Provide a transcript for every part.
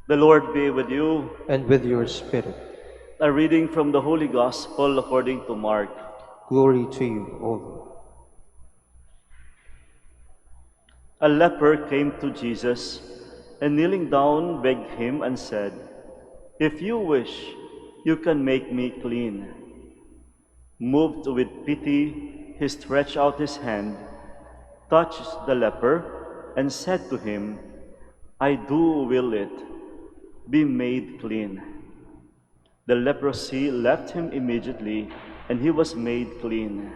The Lord be with you. and with your spirit. A reading from the Holy Gospel according to Mark. Glory to you, O Lord. A leper came to Jesus and kneeling down begged him and said, "If you wish, you can make me clean." Moved with pity, he stretched out his hand, touched the leper, and said to him, "I do will it. Be made clean." The leprosy left him immediately, and he was made clean.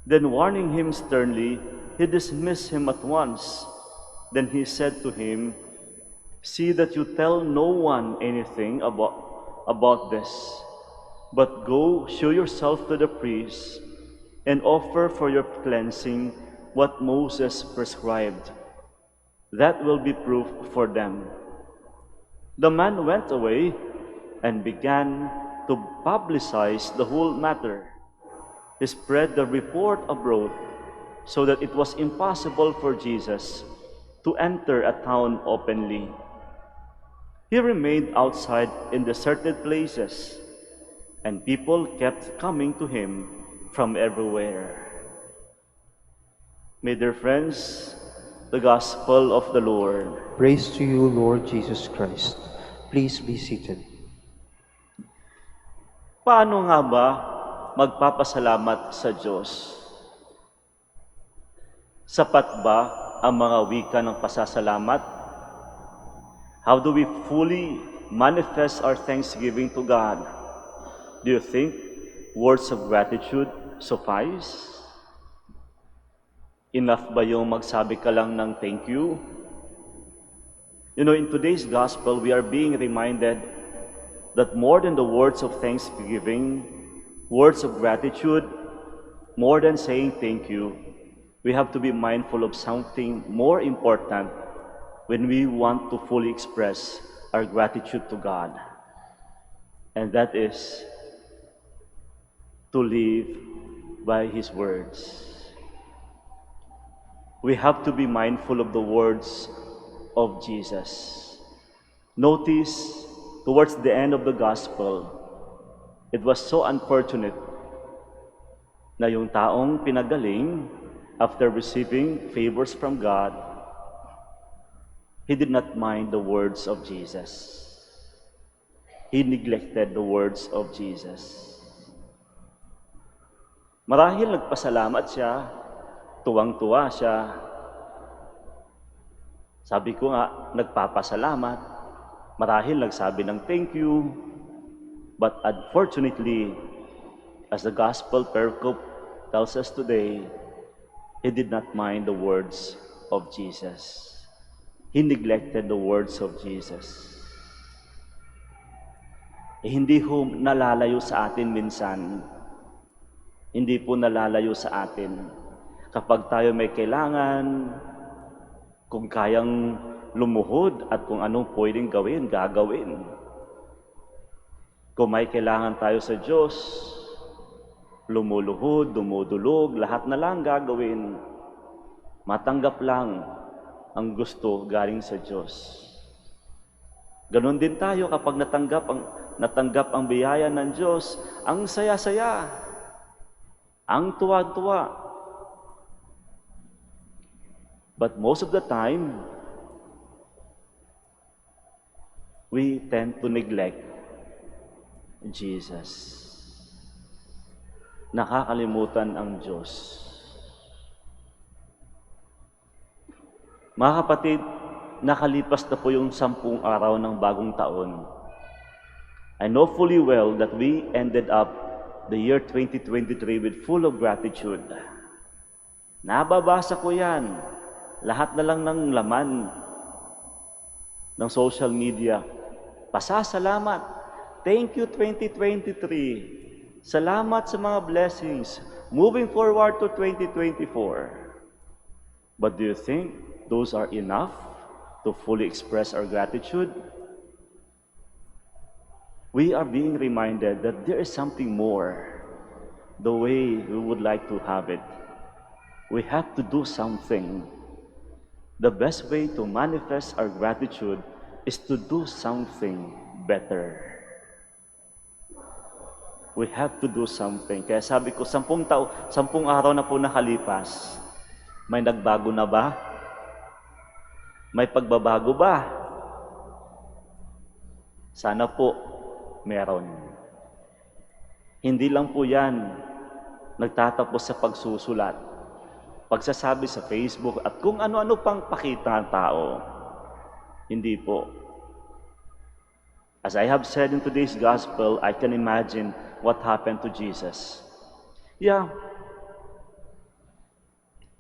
Then warning him sternly, he dismissed him at once. Then he said to him, "See that you tell no one anything about this, but go show yourself to the priest and offer for your cleansing what Moses prescribed. That will be proof for them." The man went away and began to publicize the whole matter. He spread the report abroad so that it was impossible for Jesus to enter a town openly. He remained outside in deserted places, and people kept coming to him from everywhere. My dear friends, the Gospel of the Lord. Praise to you, Lord Jesus Christ. Please be seated. Paano nga ba magpapasalamat sa Diyos? Sapat ba ang mga wika ng pasasalamat? How do we fully manifest our thanksgiving to God? Do you think words of gratitude suffice? Enough ba yung magsabi ka lang ng thank you? You know, in today's gospel, we are being reminded that more than the words of thanksgiving, words of gratitude, more than saying thank you, we have to be mindful of something more important when we want to fully express our gratitude to God. And that is to live by His words. We have to be mindful of the words of Jesus. Notice, towards the end of the gospel, it was so unfortunate na yung taong pinagaling, after receiving favors from God, he did not mind the words of Jesus. He neglected the words of Jesus. Marahil nagpasalamat siya, tuwang-tuwa siya. Sabi ko nga, nagpapasalamat. Marahil nagsabi ng thank you. But unfortunately, as the gospel pericope tells us today, he did not mind the words of Jesus. He neglected the words of Jesus. Hindi ho nalalayo sa atin minsan. Hindi po nalalayo sa atin. Kapag tayo may kailangan, kung kayang lumuhod at kung anong pwedeng gawin, gagawin. Kung may kailangan tayo sa Diyos, lumuluhod, dumudulog, lahat na lang gagawin. Matanggap lang ang gusto galing sa Diyos. Ganon din tayo kapag natanggap ang biyaya ng Diyos, ang saya-saya, ang tuwa-tuwa. But most of the time, we tend to neglect Jesus. Nakakalimutan ang Diyos. Mga kapatid, nakalipas na po yung 10 araw ng bagong taon. I know fully well that we ended up the year 2023 with full of gratitude. Nababasa ko yan. Lahat na lang ng laman ng social media. Pasasalamat. Thank you 2023. Salamat sa mga blessings. Moving forward to 2024. But do you think those are enough to fully express our gratitude? We are being reminded that there is something more, the way we would like to have it. We have to do something. The best way to manifest our gratitude is to do something better. We have to do something. Kaya sabi ko, 10 araw na po nakalipas. May nagbago na ba? May pagbabago ba? Sana po, meron. Hindi lang po yan nagtatapos sa pagsusulat, pagsasabi sa Facebook, at kung ano-ano pang pakita ng tao. Hindi po. As I have said in today's gospel, I can imagine what happened to Jesus. Yeah,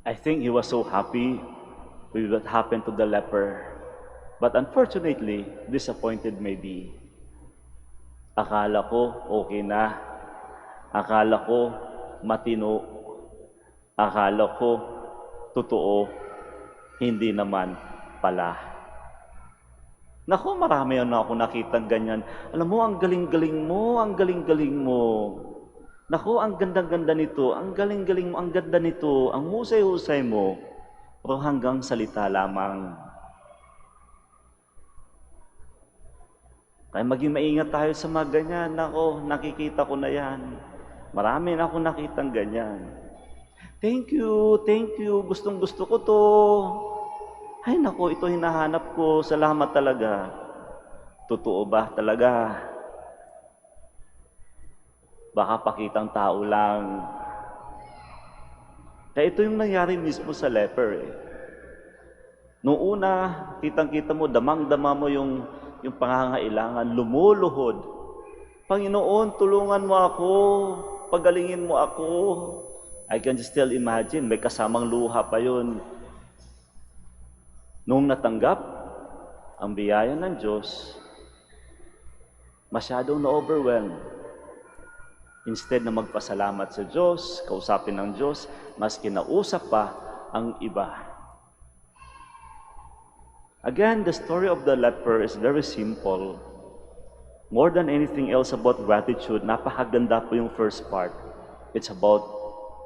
I think he was so happy with what happened to the leper. But unfortunately, disappointed maybe. Akala ko okay na. Akala ko matino. Akala ko totoo. Hindi naman pala. Naku, marami na ako nakitang ganyan. Alam mo, ang galing-galing mo, ang galing-galing mo. Naku, ang ganda-ganda nito, ang galing-galing mo, ang ganda nito, ang husay-husay mo. Pero hanggang salita lamang. Kaya maging maingat tayo sa mga ganyan. Nako, nakikita ko na yan. Marami na ako nakitang ganyan. Thank you, gustong-gusto ko to. Ay nako, ito hinahanap ko, salamat talaga. Totoo ba talaga? Baka pakitang tao lang. Kaya ito yung nangyari mismo sa leper. Noong una, kitang-kita mo, damang-dama mo yung pangangailangan, lumuluhod. Panginoon, tulungan mo ako, pagalingin mo ako. I can still imagine, may kasamang luha pa yun. Noong natanggap ang biyaya ng Diyos, masyadong na-overwhelm. Instead na magpasalamat sa Diyos, kausapin ng Diyos, mas kinausap pa ang iba. Again, the story of the leper is very simple. More than anything else about gratitude, napakaganda po yung first part. It's about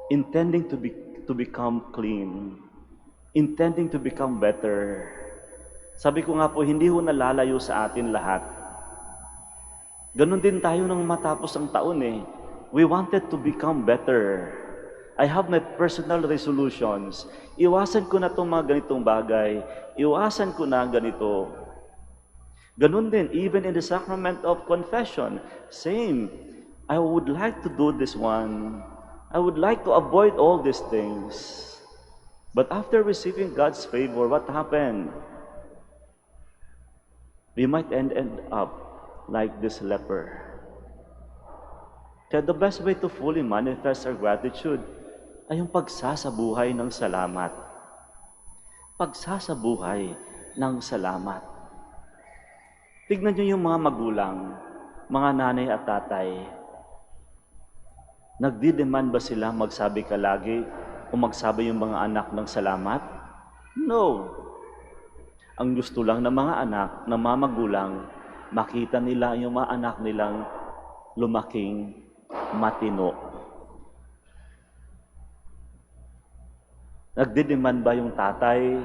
intending to become clean, intending to become better. Sabi ko nga po, hindi ho nalalayo sa atin lahat. Ganon din tayo nang matapos ang taon eh. We wanted to become better. I have my personal resolutions. Iwasan ko na itong mga ganitong bagay. Iwasan ko na ganito. Ganun din, even in the sacrament of confession. Same. I would like to do this one. I would like to avoid all these things. But after receiving God's favor, what happened? We might end up like this leper. Kaya the best way to fully manifest our gratitude ay yung pagsasabuhay ng salamat. Pagsasabuhay ng salamat. Tignan niyo yung mga magulang, mga nanay at tatay. Nagdidemand ba sila magsabi ka lagi o magsabi yung mga anak ng salamat? No. Ang gusto lang ng mga anak, ng mga magulang, makita nila yung mga anak nilang lumaking matino. Nagdidemand ba yung tatay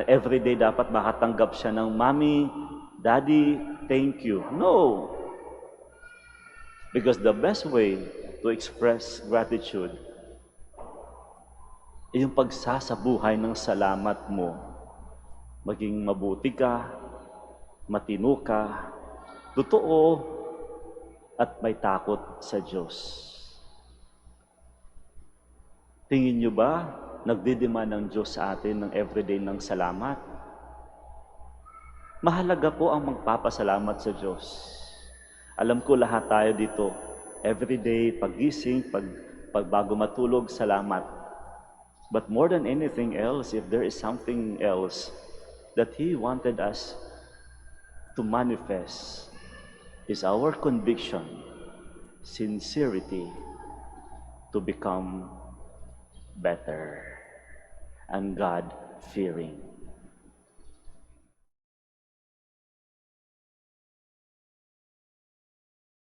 na everyday dapat makatanggap siya ng Mommy, Daddy, thank you? No. Because the best way to express gratitude ay yung pagsasabuhay ng salamat mo. Maging mabuti ka, matino ka, totoo, at may takot sa Diyos. Tingin niyo ba, nagdidemand ng Diyos sa atin ng everyday ng salamat? Mahalaga po ang magpapasalamat sa Diyos. Alam ko lahat tayo dito, everyday, paggising, pagbago matulog, salamat. But more than anything else, if there is something else that He wanted us to manifest, is our conviction, sincerity, to become better and God-fearing.